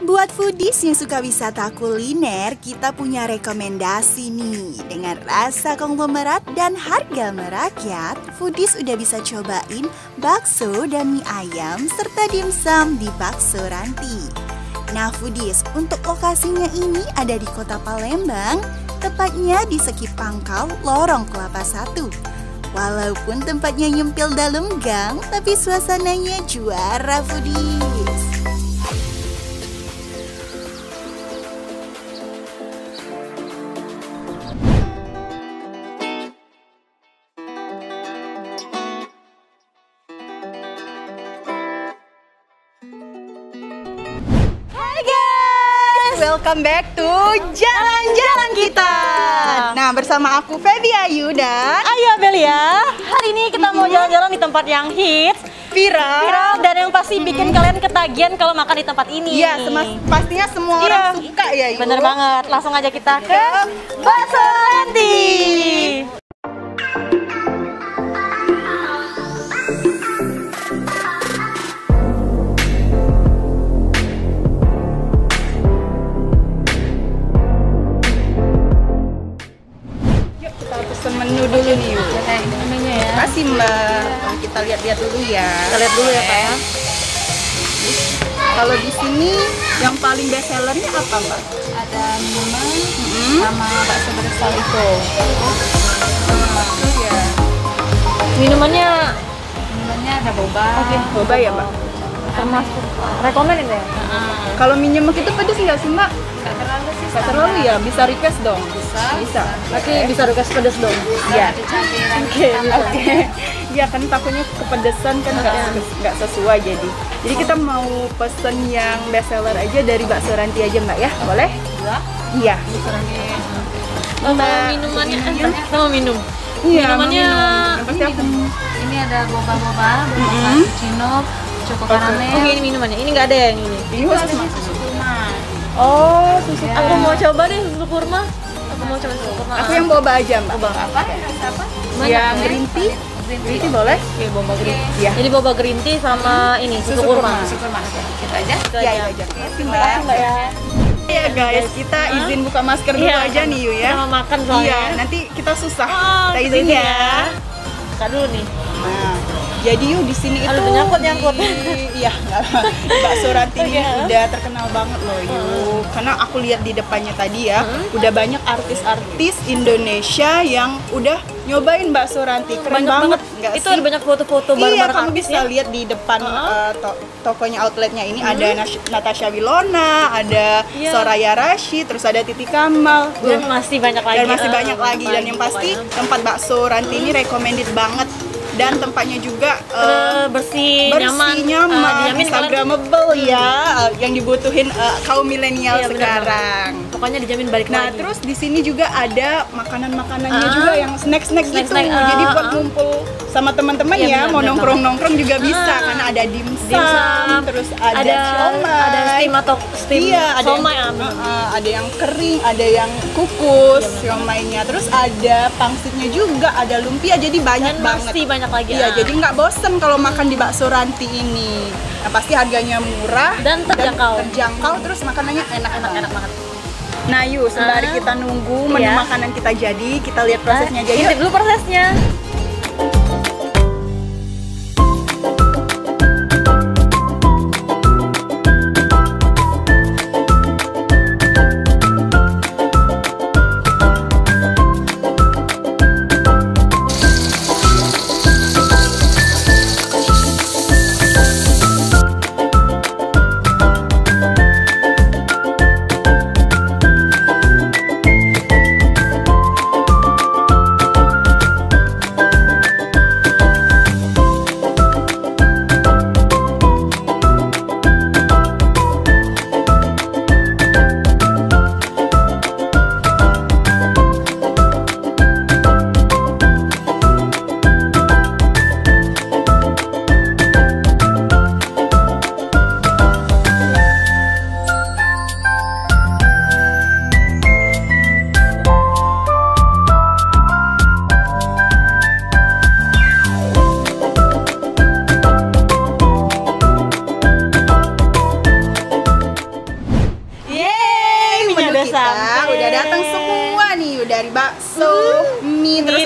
Buat foodies yang suka wisata kuliner, kita punya rekomendasi nih. Dengan rasa konglomerat dan harga merakyat, foodies udah bisa cobain bakso dan mie ayam serta dimsum di Bakso Ranti. Nah foodies, untuk lokasinya ini ada di kota Palembang, tepatnya di Sekip Pangkal, Lorong Kelapa 1. Walaupun tempatnya nyempil dalam gang, tapi suasananya juara foodies. Welcome back to Jalan-Jalan Kita. Nah, bersama aku Feby Ayu dan Ayo Belia. Hari ini kita mau jalan-jalan di tempat yang hits, viral dan yang pasti bikin kalian ketagihan kalau makan di tempat ini. Iya, pastinya semua orang suka ya, Ibu. Bener banget. Langsung aja kita ke Bakso Ranti. Menu dulu nih, Yuk. Menunya ya. Kasih Mbak. Kita lihat-lihat dulu ya. Kita lihat dulu ya, Pak ya. Kalau di sini yang paling best sellernya apa, Mbak? Ada minuman sama bakso bersalito. Iya. Minumannya Ada boba. Boba ya, Mbak? termasuk rekomen ini ya. Kalau mie nyemek itu pedes nggak sih, Mbak? Nggak terlalu sih. Nggak terlalu ya? Bisa request dong? Bisa. Berarti bisa request pedas dong. Iya. Ada campuran. Oke. Iya kan takutnya kepedesan kan nggak sesuai jadi. Jadi kita mau pesen yang best seller aja dari Bakso Ranti aja, Mbak ya? Boleh? Iya. Mau minumannya, kita mau minum. Iya. Minumannya Yang pasti aku Ini ada boba-boba, cappuccino, choco caramel. Oh ini minumannya, ini nggak ada yang ini. ini khusus Mas. Susu kurma. Oh, susu. Aku mau coba deh susu kurma. Aku mau coba susu kurma. Aku yang boba aja, Mbak. Apa? Rasa apa? Yang green tea. Green tea boleh? Oke, boba green tea. Iya. Jadi boba green tea sama ini susu kurma. Susu kurma. Kita aja. Iya, itu aja. Mbak ya. Iya guys, kita izin buka masker dulu Iya. aja nih Yu ya. Kita mau makan soalnya. Iya, nanti kita susah. Oh, Kita izin ya. Buka dulu nih. Nah, jadi Yu di sini itu Aduh, nyangkut. Iya, nggak apa. Bakso Ranti ini Oke. udah terkenal banget loh Yu. Karena aku lihat di depannya tadi ya, udah banyak artis-artis Indonesia yang udah nyobain bakso Ranti. Keren Banyak banget, banget. nggak Itu sih? ada banyak foto-foto Iya, bareng-bareng kamu artis bisa ya. lihat di depan tokonya outletnya ini ada Natasha Wilona, ada Iya. Soraya Rashid, terus ada Titi Kamal. Dan masih banyak lagi. Dan masih banyak lagi. Dan yang pasti tempat bakso Ranti ini recommended banget. Dan tempatnya juga bersih, bersih, nyaman, dijamin instagramable ya, yang dibutuhin kaum milenial Iya, bener sekarang. pokoknya dijamin balik Nah, lagi. terus di sini juga ada makanan-makanannya juga yang snack-snack gitu. Snack-snack, Jadi buat ngumpul sama teman-teman Iya, ya, bener, mau bener nongkrong-nongkrong juga bisa karena ada dimsum, terus ada siomay. ada steam atau steam Iya, ada somai yang, ada yang kering, ada yang kukus, siomaynya. Terus ada pangsitnya juga, ada lumpia, jadi banyak dan banget. masih banyak lagi. Iya, jadi nggak bosen kalau makan di Bakso Ranti ini. Nah, pasti harganya murah Dan terjangkau. terus makanannya enak-enak banget. Nah, yuk sembari kita nunggu menu Iya. makanan kita jadi, kita lihat prosesnya aja yuk. Intip dulu prosesnya.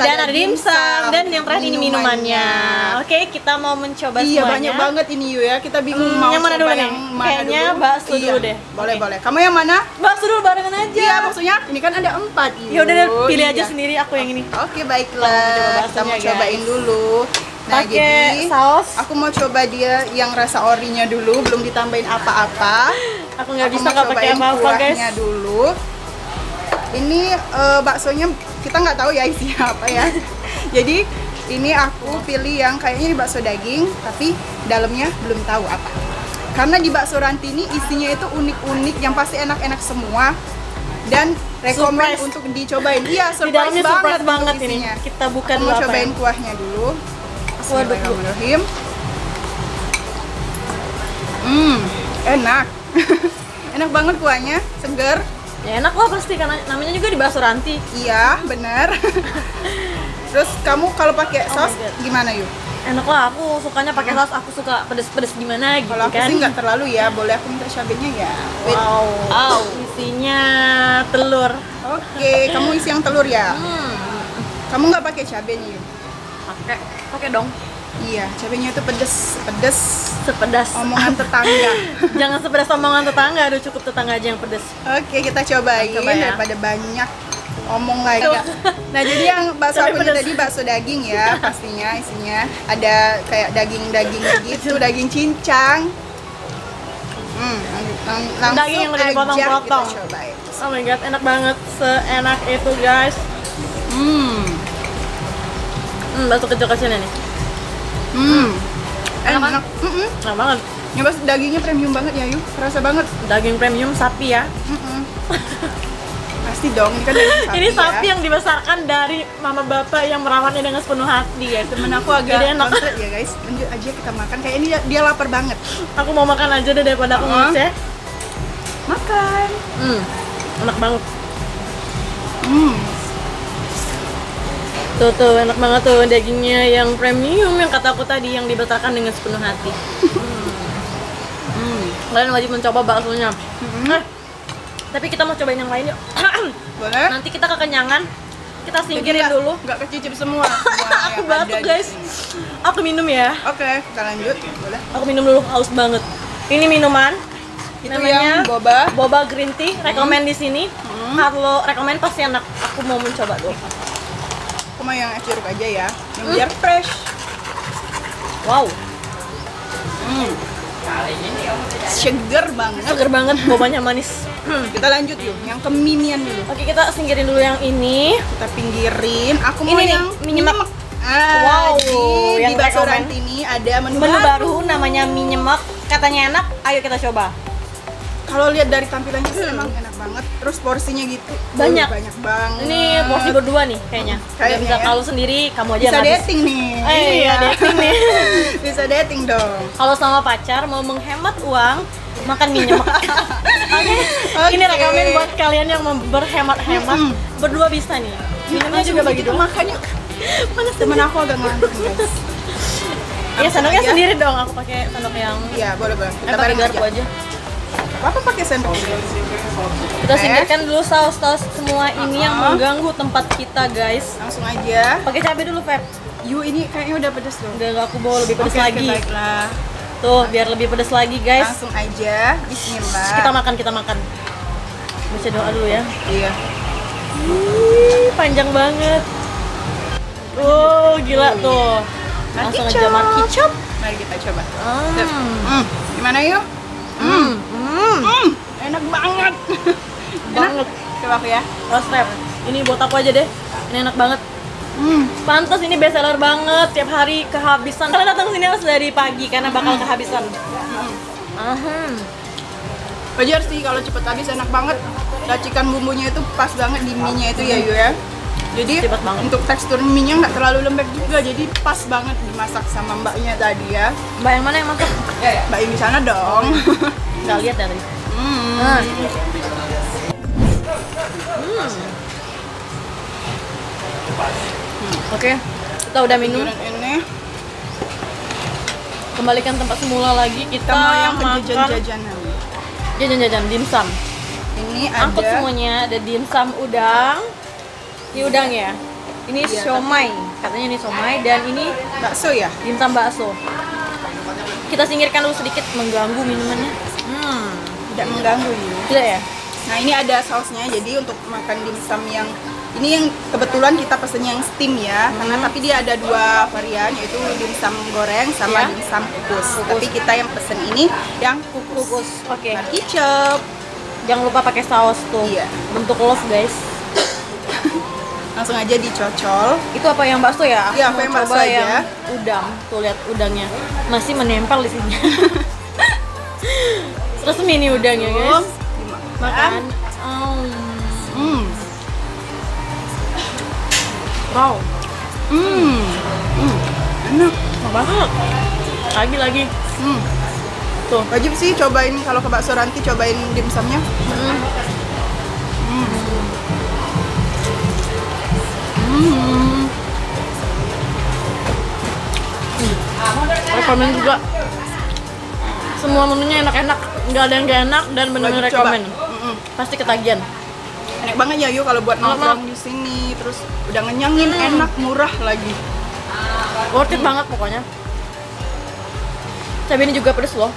dan ada dimsum dan yang terakhir ini minumannya. Oke, kita mau mencoba Iya, semuanya. banyak banget ini Yu ya. Kita bingung mau yang mana coba dulu nih? yang mana Kayaknya dulu. bakso Iya, dulu deh. Boleh, Oke. boleh. Kamu yang mana? Bakso dulu barengan aja. Iya, maksudnya ini kan ada 4 Yu. Ya udah deh, pilih aja Iya. sendiri, aku yang ini. Oke, Kita mau baiklah. coba Kita baksonya, mau cobain guys. dulu. Nah, Pakai jadi saus. aku mau coba dia yang rasa orinya dulu, belum ditambahin apa-apa. Aku nggak bisa mau nggak pakai cobain apa-apa, guys. kuahnya dulu. Ini baksonya kita nggak tahu ya isinya apa ya. Jadi ini aku pilih yang kayaknya bakso daging, tapi dalamnya belum tahu apa. Karena di bakso Ranti ini isinya itu unik-unik, yang pasti enak-enak semua. Dan rekomen Surprise. untuk dicobain. Iya, Di surprise dalamnya surprise banget untuk ini. isinya. Kita buka Aku dulu mau apa cobain ya? kuahnya dulu. Waduh. Bismillahirrahmanirrahim. Enak. Enak banget kuahnya, seger. Ya enak lah pasti karena namanya juga di bakso Ranti. Iya, benar. Terus kamu kalau pakai saus my God. gimana Yu? Enak lah, aku sukanya pakai saus, aku suka pedes-pedes gimana gitu Kalau aku kan. sih nggak terlalu ya, boleh aku minta cabenya ya? Wait. Wow. Isinya telur. Oke, kamu isi yang telur ya? Kamu nggak pakai cabenya Yu? Pakai dong. Iya, cabenya itu pedes Sepedas. omongan tetangga. Jangan sepedas omongan tetangga, aduh cukup tetangga aja yang pedes. Oke, kita cobain Coba ya. daripada banyak omong lagi. Tuh. Nah, jadi yang bakso Tapi aku pedas. tadi bakso daging ya, pastinya isinya ada kayak daging-dagingnya gitu, daging cincang. Langsung Daging yang udah aja dipotong-potong. kita cobain. Oh my god, enak banget, seenak itu guys. Bakso kecil-kecilnya nih. Enak. Enak banget. Ya, Bas, dagingnya premium banget ya, Yu. Kerasa banget. Daging premium sapi ya. Pasti dong, ini kan daging sapi. Ini sapi ya. yang dibesarkan dari mama bapak yang merawatnya dengan sepenuh hati ya. Temen aku agak Jadi enak. konslet ya guys. Lanjut aja kita makan. Kayak ini dia lapar banget. Aku mau makan aja deh daripada aku ngoceh. Makan. Enak banget. Tuh enak banget tuh dagingnya yang premium yang kata aku tadi yang dibesarkan dengan sepenuh hati. Kalian wajib mencoba baksonya. Tapi kita mau cobain yang lain yuk. Boleh? Nanti kita kekenyangan, kita singkirin dulu. Nggak kecicip semua. Aku batuk guys. Aku minum ya. Oke, kita lanjut. Boleh. Aku minum dulu, haus banget. Ini minuman. Itu Namanya yang boba. Boba green tea. Rekomen di sini. Kalau rekomen pasti enak. Aku mau mencoba dulu. Aku mau yang es jeruk aja ya. Yang biar fresh. Wow, Seger banget. seger banget, bobanya manis. Kita lanjut yuk. Yang keminian dulu. Oke, kita singkirin dulu yang ini. Kita pinggirin. Aku mau Ini nih, yang mie nyemek. Wow, yang di bakso rekomen. Ranti ini ada menu Baru namanya mie nyemek. Katanya enak. Ayo kita coba. Kalau lihat dari tampilannya sih emang enak banget. Terus porsinya gitu Banyak. banyak banget. Ini porsi berdua nih kayaknya. Nggak Kayaknya bisa ya. kalau sendiri, kamu aja Bisa yang habis. dating nih. Iya, dating nih. Bisa dating dong. Kalau sama pacar mau menghemat uang, makan mie nyemek. Oke. Ini Oke. rekomen buat kalian yang mau berhemat-hemat. Berdua bisa nih. Minumnya juga bagi dua. Makannya. Panas Temen aku agak ngantuk guys. Ya sendoknya aja. sendiri dong. Aku pakai sendok yang Iya, boleh. Kita pakai bareng garpu aja. Apa pakai sendok? Kita singkirkan dulu saus-saus semua ini yang mengganggu tempat kita, guys. Langsung aja. Pakai cabai dulu, Feb. Yu, ini kayaknya udah pedes loh. Enggak, aku bawa lebih pedas Oke, lagi. baiklah. Tuh, biar lebih pedas lagi, guys. Langsung aja. Bismillah. Kita makan. Baca doa dulu ya. Iya. Panjang banget. Oh, gila tuh. Langsung aja makan kicap. Mari kita coba. Hmm. Gimana Yu? Enak banget. Banget. Coba aku ya. Last rep. Ini buat aku aja deh. Ini enak banget. Pantas ini best seller banget. Tiap hari kehabisan. Kalian datang sini harus dari pagi karena bakal kehabisan. Wajar sih kalau cepet habis, enak banget. Racikan bumbunya itu pas banget di mie-nya itu ya Yu ya. Jadi Cepet banget. untuk tekstur mie-nya nggak terlalu lembek juga, jadi pas banget dimasak sama mbaknya tadi ya. Mbak yang mana yang masak? Mbak yang di sana dong. Nggak lihat ya tadi. Oke, kita udah minum. Sayuran ini Kembalikan tempat semula lagi. Kita kita mau yang makan jajan-jajanan. jajan-jajan dimsum. Ini Angkut ada semuanya, ada dimsum udang. Ini udang ya. Ini Iya, siomay, katanya ini siomay dan ini Bakso ya? dimsum bakso. Kita singkirkan dulu sedikit, mengganggu minumannya. Tidak mengganggu ya. Tidak ya? Nah ini ada sausnya, jadi untuk makan dimsum yang ini yang kebetulan kita pesennya yang steam ya, karena tapi dia ada 2 varian, yaitu dimsum goreng sama Ya. dimsum kukus. Tapi kita yang pesen ini yang kukus. Oke. Nah, kicep. Jangan lupa pakai saus tuh. Iya. Bentuk love guys. Langsung aja dicocol. Itu apa yang bakso ya? Iya, apa mau yang bakso coba aja. yang udang. Tuh lihat udangnya. Masih menempel di sini. Terus mini udangnya guys. Makan. Wow. Enak. Enak banget. Lagi. Tuh. Wajib sih cobain kalau ke Bakso Ranti, cobain dimsumnya. Rekomen juga. Semua menunya enak-enak, nggak ada yang nggak enak dan benar-benar Wajib coba. rekomen. Pasti ketagihan. Enak banget ya yuk kalau buat nongkrong di sini, terus udah ngenyangin, enak, murah lagi. Worth it banget pokoknya. Cabai ini juga pedes loh.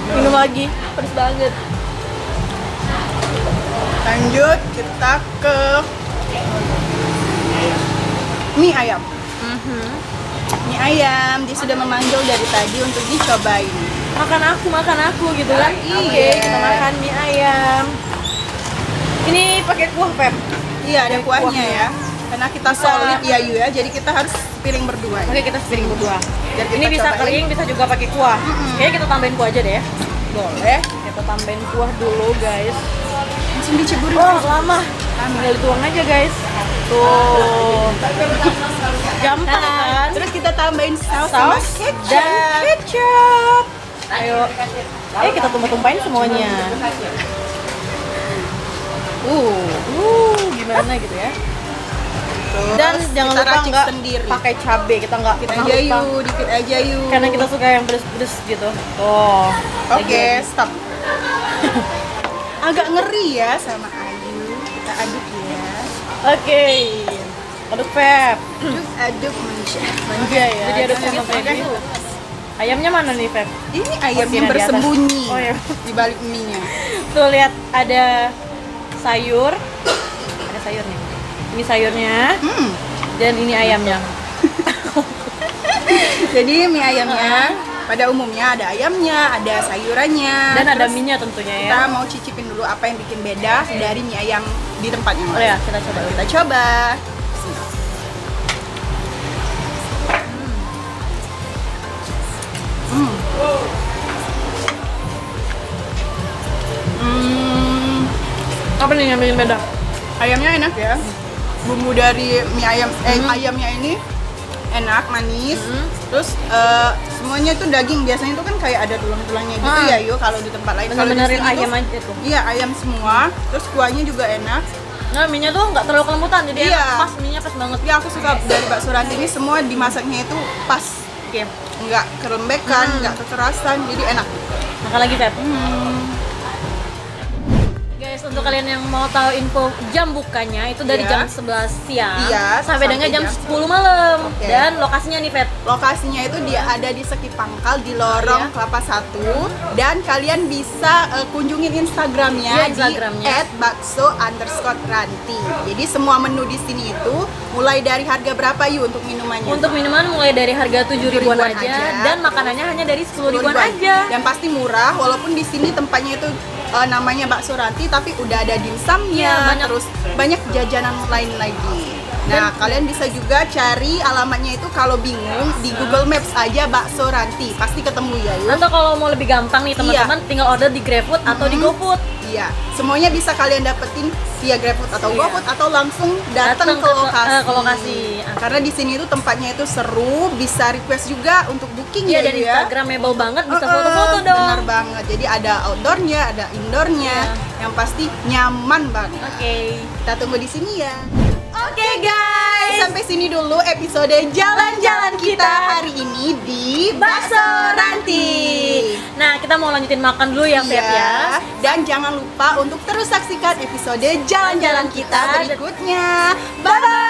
Minum lagi, pedes banget. Lanjut kita ke mie ayam. Mie ayam, dia sudah memanggil dari tadi untuk dicobain. Makan aku gitu kan. Iya. Oke, kita makan mie ayam. Ini pakai kuah, Pep. Iya, ada kuahnya kuahnya. ya. Karena kita solid ya Yu ya, jadi kita harus piring berdua. Oke, kita sepiring berdua. Biar kita Ini bisa cobain. kering, bisa juga pakai kuah. Kayaknya kita tambahin kuah aja deh ya. Boleh. Kita tambahin kuah dulu, guys. Langsung diceburin. Oh, lama. Tinggal dituang aja, guys. Tuh. Gampang kan? Terus kita tambahin saus sama Saus kecap. dan kecap. Ayo. Kita tumpah-tumpahin semuanya. Gimana gitu ya? Terus Dan jangan kita lupa racik nggak sendiri. pakai cabe, kita nggak Dikit pernah aja lupa. Yu, dikit aja Yu. Karena kita suka yang pedes-pedes gitu. Oh. Oke, stop. Agak ngeri ya sama Ayu. Kita aduk ya. Oke. Aduk Feb. Aduk manja. Manja ya. Jadi aduk sama Feby. Ayamnya mana nih Feb? Ini sini ayamnya di atas. bersembunyi Oh, iya. di balik mie-nya. Tuh lihat ada sayur. Ada sayur nih. Ini sayurnya dan ini ayamnya. Jadi mie ayamnya pada umumnya ada ayamnya, ada sayurannya, Dan ada terus mie-nya tentunya ya. kita mau cicipin dulu apa yang bikin beda dari mie ayam di tempat yang Oh lain. ya, kita coba dulu. Kita coba. Apa nih yang bikin beda? Ayamnya enak ya. Bumbu dari mie ayam ayamnya ini enak, manis. Terus semuanya itu daging. Biasanya itu kan kayak ada tulang-tulangnya gitu ya, yuk kalau di tempat lain. Kalau di Bener-benerin sini ayam tuh, aja tuh. iya, ayam semua. Terus kuahnya juga enak. Nah, mie-nya tuh nggak terlalu kelembutan, jadi Iya. enak, pas mie-nya pas banget. Tapi aku suka dari bakso Ranti ini semua dimasaknya itu pas. Oke, Nggak kelembekan, nggak kekerasan, jadi enak. makan lagi Feb. Guys, untuk kalian yang mau tahu info jam bukanya itu dari Iya. jam 11 siang Iya, sampai dengan jam jam 10 malam. Oke. Dan lokasinya nih Feb. Lokasinya itu dia ada di Seki Pangkal di Lorong Iya. Kelapa 1 dan kalian bisa kunjungin Instagramnya Iya, di Instagramnya. @bakso_ranti. Jadi semua menu di sini itu mulai dari harga berapa Yu untuk minumannya? Untuk minuman mulai dari harga 7 ribuan Ribuan aja, aja. dan makanannya hanya dari 10 ribuan ribuan. aja. Dan pasti murah walaupun di sini tempatnya itu namanya bakso Ranti tapi udah ada dimsumnya, Iya, banyak. terus banyak jajanan lain lagi. Nah, kalian bisa juga cari alamatnya itu kalau bingung di Google Maps aja bakso Ranti, pasti ketemu ya Yu. Atau kalau mau lebih gampang nih teman-teman, tinggal order di GrabFood atau di GoFood. Iya, semuanya bisa kalian dapetin via GrabFood atau Iya. GoFood atau langsung datang ke lokasi. ke lokasi. Karena di sini tuh tempatnya itu seru, bisa request juga untuk booking Iya, ya dan Yu ya. Instagramable banget, bisa foto-foto dong. Benar banget. Jadi ada outdoornya, ada indoornya, yang pasti nyaman banget. Oke. Kita tunggu di sini ya. Oke guys, sampai sini dulu episode jalan-jalan kita hari ini di Bakso Ranti. Nah, kita kita mau lanjutin makan dulu ya, Feb ya. Dan jangan lupa untuk terus saksikan episode jalan-jalan kita berikutnya. Bye-bye.